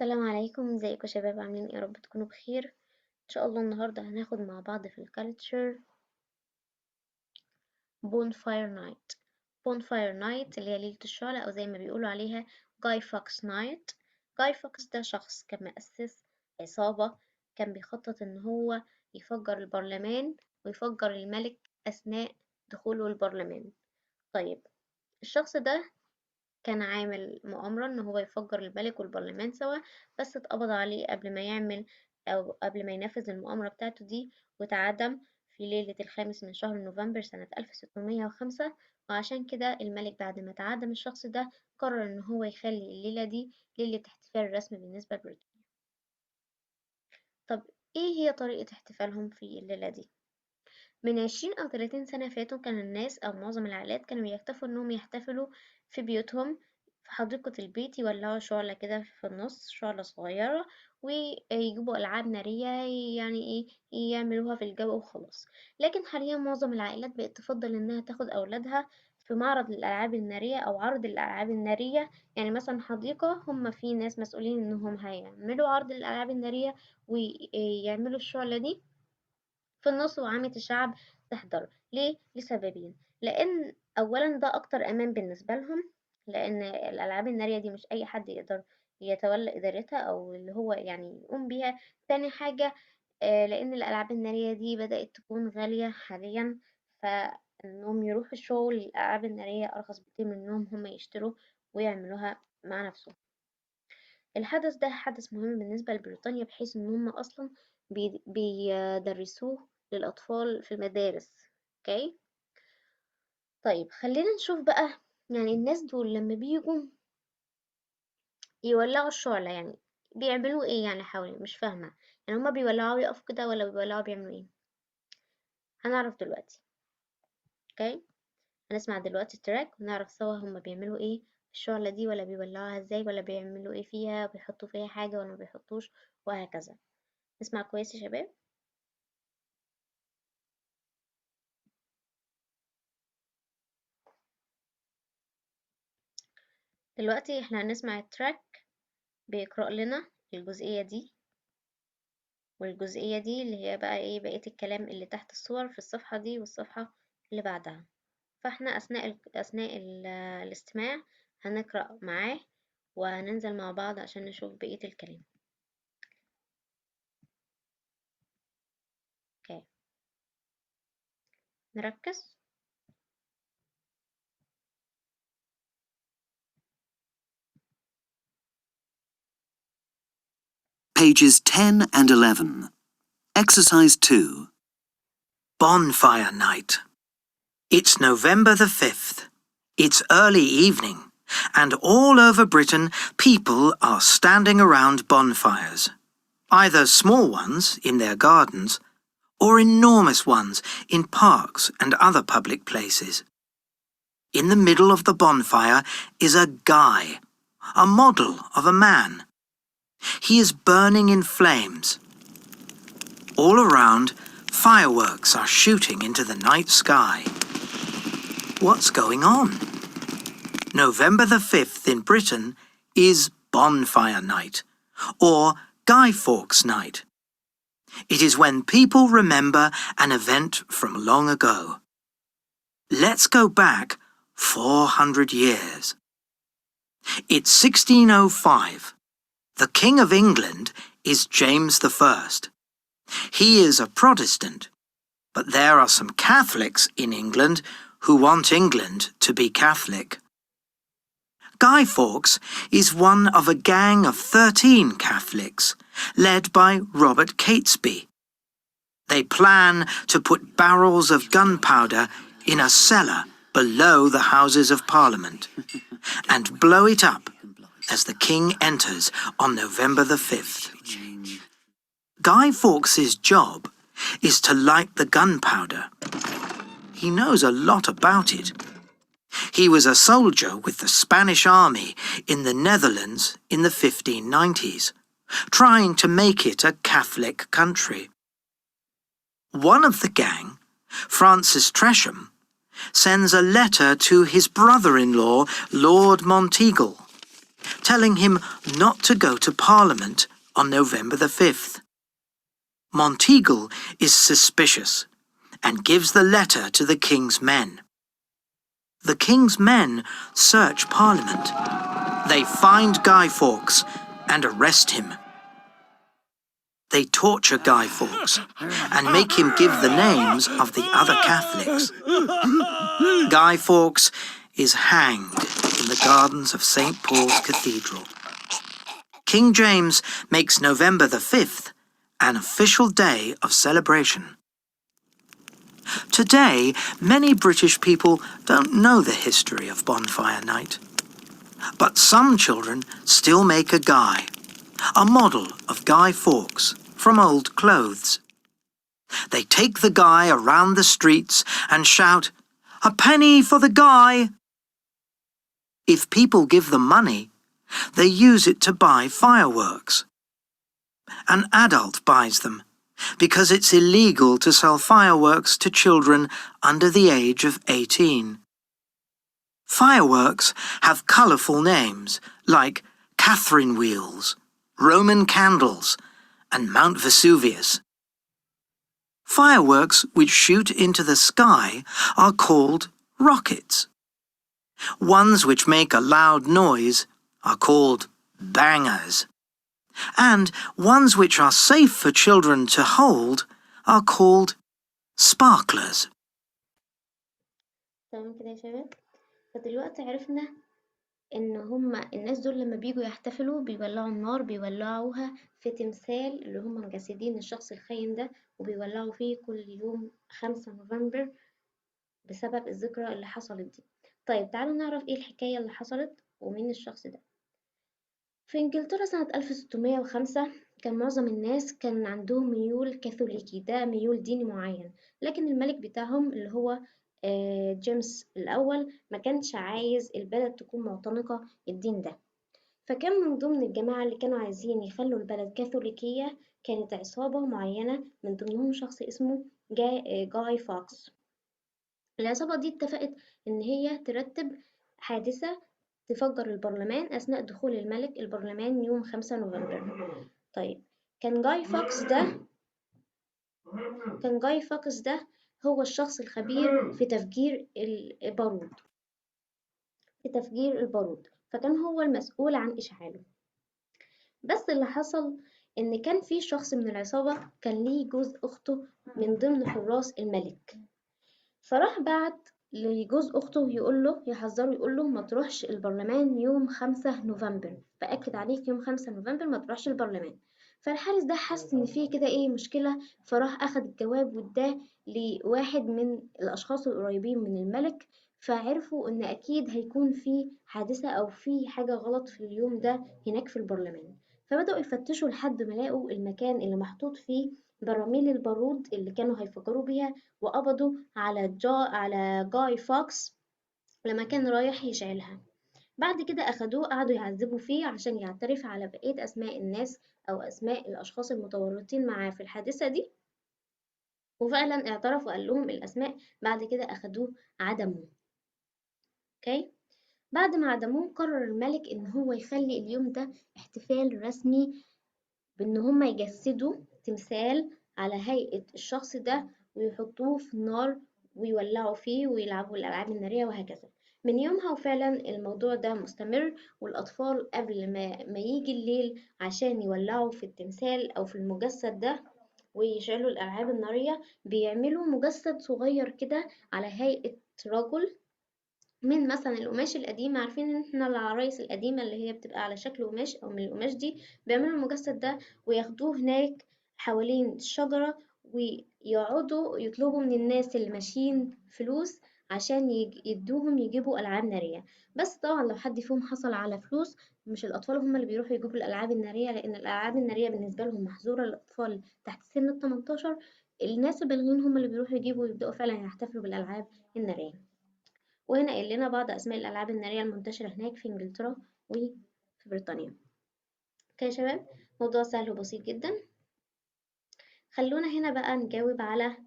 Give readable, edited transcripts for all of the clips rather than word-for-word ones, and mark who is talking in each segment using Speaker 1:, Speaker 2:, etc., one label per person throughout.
Speaker 1: السلام عليكم، ازيكم يا شباب؟ عاملين ايه؟ يا رب تكونوا بخير. ان شاء الله النهارده هناخد مع بعض في الكالتشر bonfire night. bonfire night اللي هي ليلة الشعلة او زي ما بيقولوا عليها جاي فوكس نايت. جاي فوكس ده شخص كان مؤسس عصابة، كان بيخطط ان هو يفجر البرلمان ويفجر الملك اثناء دخوله البرلمان. طيب، الشخص ده كان عامل مؤامرة إن هو يفجر الملك والبرلمان سوا، بس اتقبض عليه قبل ما يعمل أو قبل ما ينفذ المؤامرة بتاعته دي، واتعدم في ليلة الخامس من شهر نوفمبر سنة 1605. وعشان كده الملك بعد ما اتعدم الشخص ده قرر إن هو يخلي الليلة دي ليلة احتفال رسمي بالنسبة لبريطانيا. طب ايه هي طريقة احتفالهم في الليلة دي؟ من 20 أو 30 سنة فاتوا كان الناس أو معظم العائلات كانوا يكتفوا إنهم يحتفلوا في بيوتهم في حديقة البيت، يولعوا شعلة كده في النص، شعلة صغيرة، ويجيبوا ألعاب نارية يعني ايه يعملوها في الجو وخلاص. لكن حاليا معظم العائلات بقت تفضل إنها تاخد أولادها في معرض للألعاب النارية أو عرض الألعاب النارية. يعني مثلا حديقة، هم في ناس مسؤولين إنهم هيعملوا عرض الألعاب النارية ويعملوا الشعلة دي في النص، وعامة الشعب تحضر. ليه؟ لسببين: لأن أولا ده أكتر أمان بالنسبة لهم، لأن الألعاب النارية دي مش أي حد يقدر يتولى إدارتها أو اللي هو يعني يقوم بيها. تاني حاجة، لأن الألعاب النارية دي بدأت تكون غالية حاليا، فإنهم يروحوا الشغل الألعاب النارية أرخص بكتير من إنهم هم يشتروا ويعملوها مع نفسهم. الحدث ده حدث مهم بالنسبة لبريطانيا، بحيث إن هم أصلا بيدرسوه للأطفال في المدارس. اوكي، طيب خلينا نشوف بقى. يعني الناس دول لما بيجوا يولعوا الشعلة يعني بيعملوا ايه؟ يعني حوالي مش فاهمة، يعني هما بيولعوا يقفوا كده ولا بيولعوا بيعملوا ايه؟ هنعرف دلوقتي. اوكي، هنسمع دلوقتي التراك ونعرف سوا هما بيعملوا ايه في الشعلة دي، ولا بيولعوها ازاي، ولا بيعملوا ايه فيها، بيحطوا فيها حاجة ولا ما بيحطوش، وهكذا. نسمع كويس يا شباب. دلوقتي احنا هنسمع التراك بيقرأ لنا الجزئية دي والجزئية دي، اللي هي بقى ايه بقية الكلام اللي تحت الصور في الصفحة دي والصفحة اللي بعدها. فاحنا أثناء الاستماع هنقرأ معاه، وهننزل مع بعض عشان نشوف بقية الكلام. اوكي، نركز.
Speaker 2: Pages 10 and 11. Exercise 2.
Speaker 3: Bonfire night. It's November the 5th. It's early evening, and all over Britain people are standing around bonfires, either small ones in their gardens or enormous ones in parks and other public places. In the middle of the bonfire is a guy, a model of a man. He is burning in flames. All around, fireworks are shooting into the night sky. What's going on? November the 5th in Britain is Bonfire Night, or Guy Fawkes Night. It is when people remember an event from long ago. Let's go back 400 years. It's 1605. The King of England is James I. He is a Protestant, but there are some Catholics in England who want England to be Catholic. Guy Fawkes is one of a gang of 13 Catholics, led by Robert Catesby. They plan to put barrels of gunpowder in a cellar below the Houses of Parliament and blow it up as the King enters on November the 5th. Guy Fawkes's job is to light the gunpowder. He knows a lot about it. He was a soldier with the Spanish army in the Netherlands in the 1590s, trying to make it a Catholic country. One of the gang, Francis Tresham, sends a letter to his brother-in-law, Lord Monteagle. telling him not to go to Parliament on November the 5th. Monteagle is suspicious and gives the letter to the king's men. The king's men search Parliament. They find Guy Fawkes and arrest him. They torture Guy Fawkes and make him give the names of the other Catholics. Guy Fawkes is hanged in the gardens of St. Paul's Cathedral. King James makes November the 5th an official day of celebration. Today, many British people don't know the history of Bonfire Night. But some children still make a guy, a model of Guy Fawkes from old clothes. They take the guy around the streets and shout, "A penny for the guy!" If people give them money, they use it to buy fireworks. An adult buys them because it's illegal to sell fireworks to children under the age of 18. Fireworks have colourful names like Catherine wheels, Roman candles, and Mount Vesuvius. Fireworks which shoot into the sky are called rockets. Ones which make a loud noise are called bangers. And ones which are safe for children to hold are called sparklers.
Speaker 1: تمام كده يا شباب. فدلوقتي عرفنا ان هما الناس دول لما بيجوا يحتفلوا بيولعوا النار، بيولعوها في تمثال اللي هما مجسدين الشخص الخاين ده، وبيولعوا فيه كل يوم 5 نوفمبر بسبب الذكرى اللي حصلت دي. طيب تعالوا نعرف ايه الحكاية اللي حصلت ومين الشخص ده. في انجلترا سنة 1605 كان معظم الناس كان عندهم ميول كاثوليكي، ده ميول ديني معين، لكن الملك بتاعهم اللي هو جيمس الأول ما كانش عايز البلد تكون معتنقة الدين ده. فكان من ضمن الجماعة اللي كانوا عايزين يخلوا البلد كاثوليكية كانت عصابة معينة، من ضمنهم شخص اسمه جاي فوكس. العصابة دي اتفقت إن هي ترتب حادثة تفجر البرلمان أثناء دخول الملك البرلمان يوم 5 نوفمبر. طيب كان جاي فوكس ده هو الشخص الخبير في تفجير البارود، فكان هو المسؤول عن إشعاله. بس اللي حصل إن كان في شخص من العصابة كان ليه جوز أخته من ضمن حراس الملك، فراح بعت لجوز أخته يحذره يقول له ما تروحش البرلمان يوم 5 نوفمبر، بأكد عليك يوم 5 نوفمبر ما تروحش البرلمان. فالحارس ده حس إن فيه كده إيه مشكلة، فراح أخد الجواب واداه لواحد من الأشخاص القريبين من الملك، فعرفوا إن أكيد هيكون في حادثة أو في حاجة غلط في اليوم ده هناك في البرلمان. فبدأوا يفتشوا لحد ما لقوا المكان اللي محطوط فيه براميل البارود اللي كانوا هيفجروا بيها، وقبضوا على جاي فوكس لما كان رايح يشعلها. بعد كده أخدوه قعدوا يعذبوا فيه عشان يعترف على بقية أسماء الناس أو أسماء الأشخاص المتورطين معاه في الحادثة دي، وفعلا اعترف وقال لهم الأسماء. بعد كده أخدوه عدموه. اوكي، بعد ما عدموه قرر الملك إن هو يخلي اليوم ده احتفال رسمي بإن هما يجسدوا تمثال على هيئة الشخص ده ويحطوه في النار ويولعوا فيه ويلعبوا الألعاب النارية وهكذا. من يومها وفعلا الموضوع ده مستمر، والأطفال قبل ما يجي الليل عشان يولعوا في التمثال أو في المجسد ده ويشعلوا الألعاب النارية بيعملوا مجسد صغير كده على هيئة رجل من مثلا القماش القديم. عارفين ان احنا العرايس القديمة اللي هي بتبقى على شكل قماش او من القماش دي، بيعملوا المجسد ده وياخدوه هناك حوالين الشجرة ويقعدوا يطلبوا من الناس اللي ماشيين فلوس عشان يدوهم يجيبوا ألعاب نارية. بس طبعا لو حد فيهم حصل على فلوس مش الأطفال هم اللي بيروحوا يجيبوا الألعاب النارية، لأن الألعاب النارية بالنسبة لهم محظورة للأطفال تحت سن ال 18. الناس البالغين هم اللي بيروحوا يجيبوا ويبدأوا فعلا يحتفلوا بالألعاب النارية. وهنا قايل لنا بعض أسماء الألعاب النارية المنتشرة هناك في إنجلترا وفي بريطانيا. اوكي يا شباب، موضوع سهل وبسيط جدا. خلونا هنا بقى نجاوب على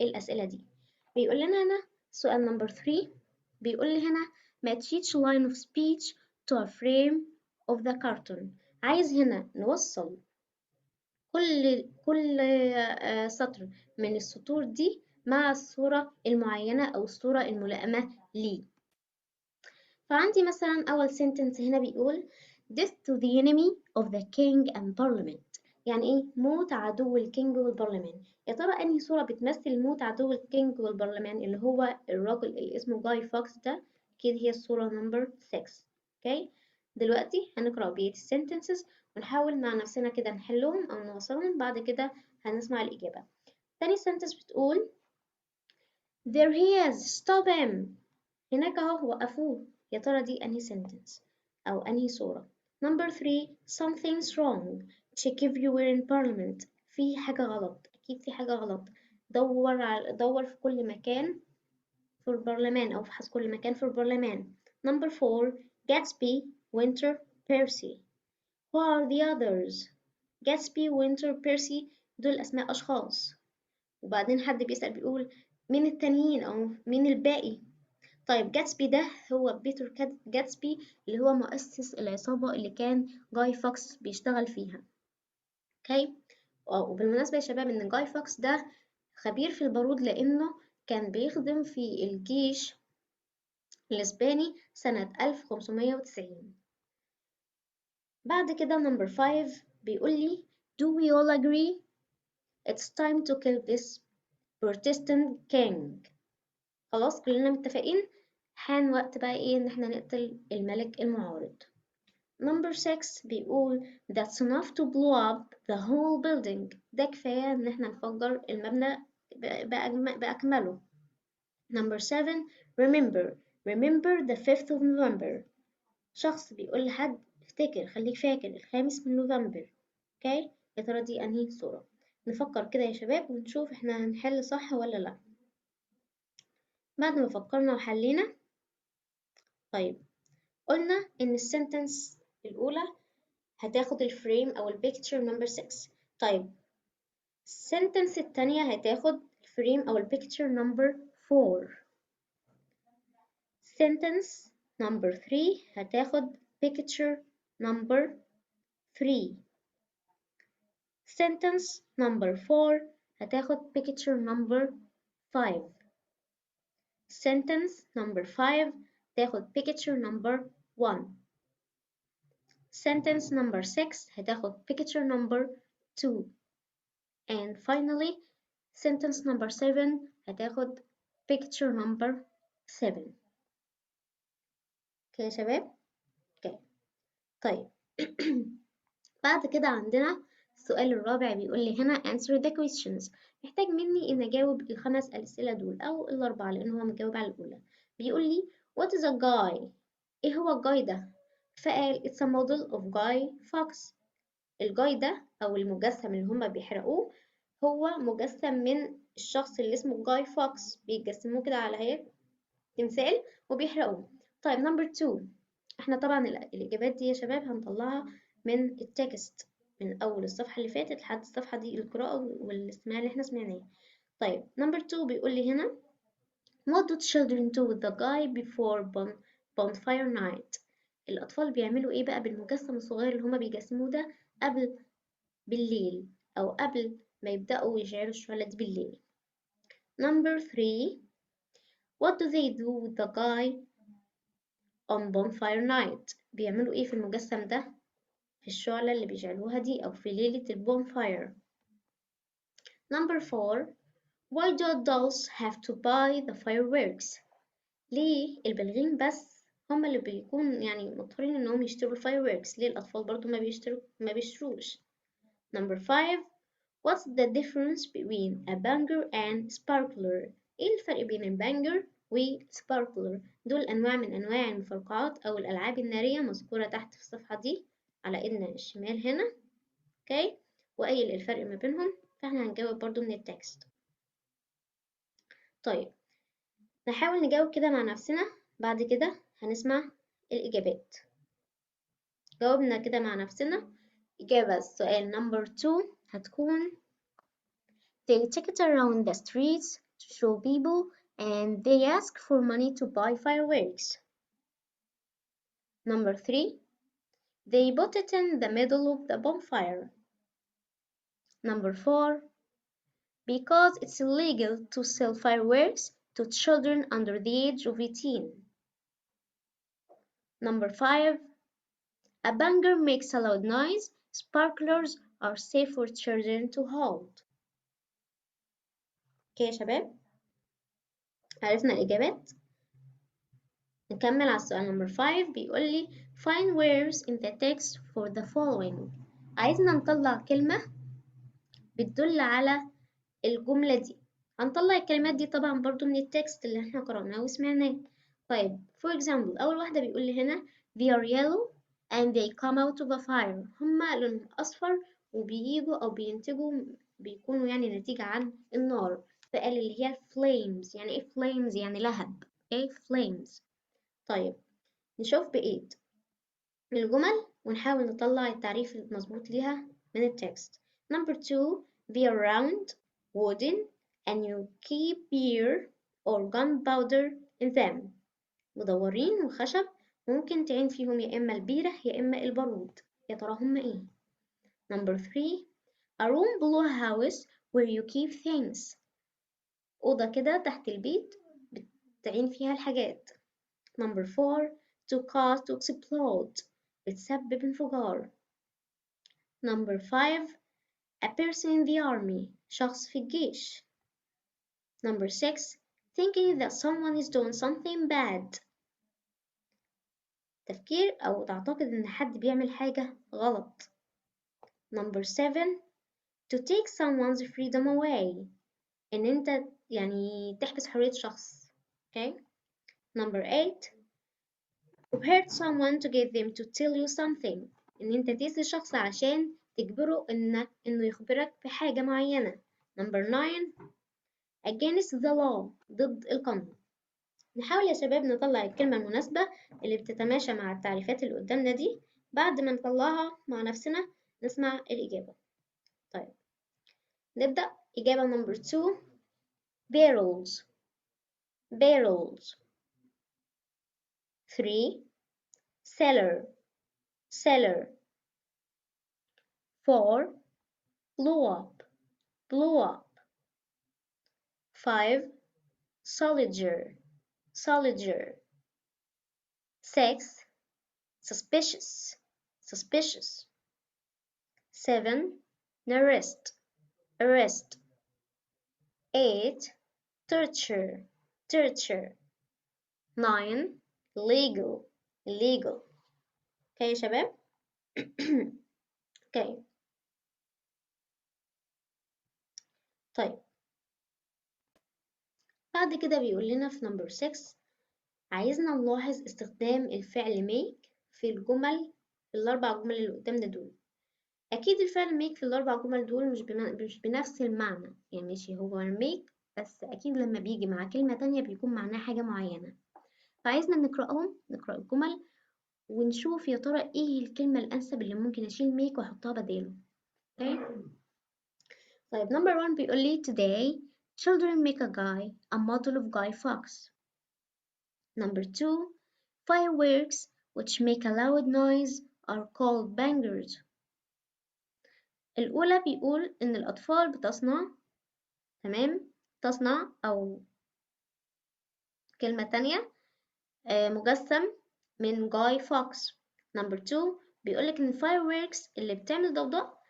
Speaker 1: الأسئلة دي. بيقول لنا هنا سؤال نمبر 3، بيقول لي هنا match each line of speech to a frame of the cartoon. عايز هنا نوصل كل سطر من السطور دي مع الصورة المعينة أو الصورة الملائمة ليه. فعندي مثلا أول sentence هنا بيقول death to the enemy of the king and parliament. يعني إيه؟ موت عدو الكينج والبرلمان. يا ترى أنهي صورة بتمثل موت عدو الكينج والبرلمان اللي هو الراجل اللي اسمه جاي فوكس ده؟ أكيد هي الصورة نمبر 6. أوكي؟ دلوقتي هنقرأ بقية الsentences ونحاول مع نفسنا كده نحلهم أو نوصلهم، بعد كده هنسمع الإجابة. تاني sentence بتقول there he is stop him. هناك اهو وقفوه. يا ترى دي انهي sentence او انهي صورة؟ number 3 something's wrong check if you were in parliament. في حاجة غلط، اكيد في حاجة غلط. دور في كل مكان في البرلمان او افحص كل مكان في البرلمان. number 4 Gatsby Winter Percy. who are the others؟ Gatsby Winter Percy دول اسماء اشخاص، وبعدين حد بيسأل بيقول مين التانيين أو مين الباقي؟ طيب جاتسبي ده هو بيتر جاتسبي اللي هو مؤسس العصابة اللي كان جاي فوكس بيشتغل فيها. اوكي. وبالمناسبة يا شباب إن جاي فوكس ده خبير في البارود لأنه كان بيخدم في الجيش الإسباني سنة 1590. بعد كده نمبر 5 بيقول لي do we all agree it's time to kill this Protestant king. خلاص كلنا متفقين حان وقت بقى ايه ان احنا نقتل الملك المعارض. number 6 بيقول that's enough to blow up the whole building. ده كفاية ان احنا نفجر المبنى بأكمله. number 7 remember the 5th of November. شخص بيقول لحد افتكر، خليك فاكر الخامس من نوفمبر. اوكي. يا ترى دي انهي صورة؟ نفكر كده يا شباب ونشوف احنا هنحل صح ولا لا. بعد ما فكرنا وحلينا، طيب قلنا إن السنتنس الأولى هتاخد الفريم أو البيكتشر نمبر 6. طيب السنتنس التانية هتاخد الفريم أو البيكتشر نمبر 4. sentence number 3 هتاخد picture number 3. sentence number 4 هتاخد picture number 5. sentence number 5 هتاخد picture number 1. sentence number 6 هتاخد picture number 2. and finally sentence number 7 هتاخد picture number 7. اوكي يا شباب؟ اوكي. طيب بعد كده عندنا السؤال الرابع بيقول لي هنا answer the questions. محتاج مني ان اجاوب الخمس اسئله دول او الاربعه لان هو مجاوب على الاولى. بيقول لي what is a guy؟ ايه هو الجاي ده؟ فقال it's a model of Guy Fawkes. الجاي ده او المجسم اللي هما بيحرقوه هو مجسم من الشخص اللي اسمه جاي فوكس، بيجسموه كده على هيئة تمثال وبيحرقوه. طيب نمبر 2 احنا طبعا الإجابات دي يا شباب هنطلعها من التكست من أول الصفحة اللي فاتت لحد الصفحة دي، القراءة والاستماع اللي احنا سمعناه. طيب نمبر 2 بيقول لي هنا what do children do with the guy before bonfire night؟ الأطفال بيعملوا إيه بقى بالمجسم الصغير اللي هما بيجسموه ده بالليل أو قبل ما يبدأوا يشعلوا الشعلة دي بالليل. number 3 what do they do with the guy on bonfire night؟ بيعملوا إيه في المجسم ده في الشعلة اللي بيشعلوها دي أو في ليلة البونفاير. number 4 why do adults have to buy the fireworks؟ ليه البالغين بس هما اللي بيكون يعني مضطرين إنهم يشتروا الفايروركس؟ ليه الأطفال برضو ما بيشتروش؟ number 5 what's the difference between a banger and sparkler؟ ايه الفرق بين البانجر والسباركلر؟ دول انواع من انواع المفرقعات او الالعاب الناريه مذكوره تحت في الصفحه دي على ايدنا الشمال هنا. اوكي. وقايل الفرق ما بينهم، فاحنا هنجاوب برضو من التكست. طيب نحاول نجاوب كده مع نفسنا، بعد كده هنسمع الاجابات. جاوبنا كده مع نفسنا. اجابه السؤال نمبر 2 هتكون they take it around the streets to show people and they ask for money to buy fireworks. Number 3 They put it in the middle of the bonfire. Number 4. Because it's illegal to sell fireworks to children under the age of 18. Number 5. A banger makes a loud noise. Sparklers are safe for children to hold. اوكي يا شباب، عرفنا الإجابات. نكمل على السؤال نمبر 5. بيقول لي find words in the text for the following. عايزنا نطلع كلمة بتدل على الجملة دي. هنطلع الكلمات دي طبعا برضو من التكست اللي احنا قرأناه وسمعناه. طيب for example أول واحدة بيقول لي هنا they are yellow and they come out of a fire. هما لونهم أصفر وبييجوا أو بيكونوا يعني نتيجة عن النار. فقال اللي هي flames. يعني ايه flames؟ يعني لهب. ايه flames. طيب نشوف بقية الجمل ونحاول نطلع التعريف المظبوط ليها من التكست. Number 2. They are round, wooden, and you keep beer or gunpowder in them. مدورين وخشب ممكن تعين فيهم يا إما البيرة يا إما البارود. يا ترى هما إيه؟ Number 3. A room below a house where you keep things. أوضة كده تحت البيت بتعين فيها الحاجات. Number 4. To cause to explode. بتسبب انفجار. Number 5. A person in the army. شخص في الجيش. Number 6. Thinking that someone is doing something bad. تفكير أو تعتقد إن حد بيعمل حاجة غلط. Number 7. To take someone's freedom away. إن أنت يعني تحبس حرية شخص. Okay. Number 8. To hurt someone to get them to tell you something. إن أنت تأذي شخص عشان تجبره إنه يخبرك بحاجة معينة. Number 9. Against the law. ضد القانون. نحاول يا شباب نطلع الكلمة المناسبة اللي بتتماشى مع التعريفات اللي قدامنا دي. بعد ما نطلعها مع نفسنا نسمع الإجابة. طيب نبدأ. إجابة number 2. barrels. barrels. 3. cellar. cellar. 4. blew up. blew up. 5. soldier. soldier. 6. suspicious. suspicious. 7. arrest. arrest. 8. torture. torture. 9. legal. legal. اوكي يا شباب. اوكي طيب بعد كده بيقول لنا في نمبر 6 عايزنا نلاحظ استخدام الفعل make في الجمل في الأربع جمل اللي قدامنا دول. أكيد الفعل make في الأربع جمل دول مش بنفس المعنى. يعني ماشي هو make بس أكيد لما بيجي مع كلمة تانية بيكون معناه حاجة معينة. فعايزنا نقرأ الجمل ونشوف يا ترى إيه الكلمة الأنسب اللي ممكن أشيل make وأحطها بداله. okay. طيب number 1 بيقول لي today children make a model of Guy Fawkes. Number 2 fireworks which make a loud noise are called bangers. الأولى بيقول إن الأطفال تصنع أو كلمة تانية مجسم من Guy Fawkes. Number 2 بيقولك إن fireworks اللي بتعمل ضوضاء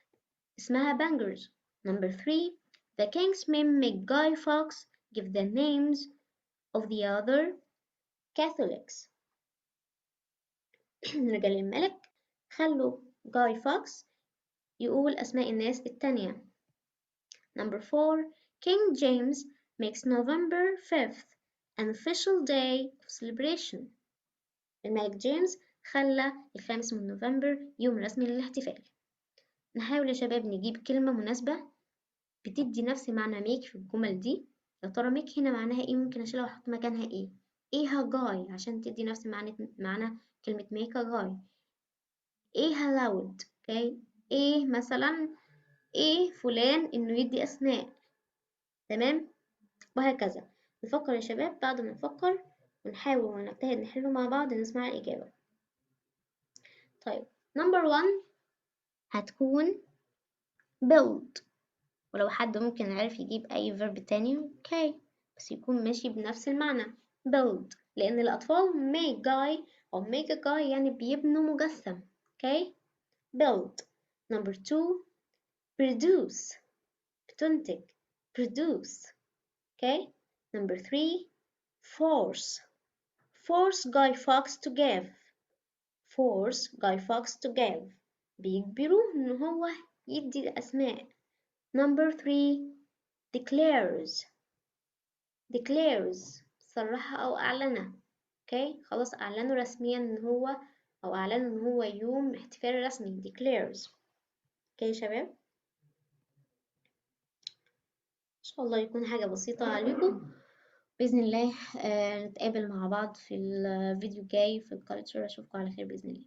Speaker 1: اسمها bangers. Number 3 the king's men make Guy Fawkes give the names of the other Catholics. رجال الملك خلوا Guy Fawkes يقول أسماء الناس التانية. Number 4 King James makes November 5th an official day of celebration. الملك جيمس خلى الخامس من نوفمبر يوم رسمي للاحتفال. نحاول يا شباب نجيب كلمة مناسبة بتدي نفس معنى ميك في الجمل دي. يا ترى ميك هنا معناها ايه؟ ممكن اشيلها واحط مكانها ايه؟ ايه جاي عشان تدي نفس معنى كلمة ميك جاي. ايه لاود. اوكي ايه مثلا ايه فلان انه يدي اسماء. تمام وهكذا. نفكر يا شباب. بعد ما نفكر ونحاول ونجتهد نحله مع بعض نسمع الإجابة. طيب number 1 هتكون build، ولو حد ممكن عارف يجيب أي verb تاني اوكي، بس يكون ماشي بنفس المعنى build، لأن الأطفال make guy أو make a guy يعني بيبنوا مجسم اوكي. build. number 2 produce، بتنتج produce okay. number 3 force، force Guy Fawkes to give، force Guy Fawkes to give، بيجبروه إن هو يدي الأسماء. number 3 declares، declares صرح أو أعلنه okay. خلاص أعلنوا رسميا إن هو أو أعلنوا إن هو يوم احتفال رسمي declares okay يا شباب. إن شاء الله يكون حاجة بسيطة عليكم بإذن الله. نتقابل مع بعض في الفيديو الجاي في الكالتشر. أشوفكم على خير بإذن الله.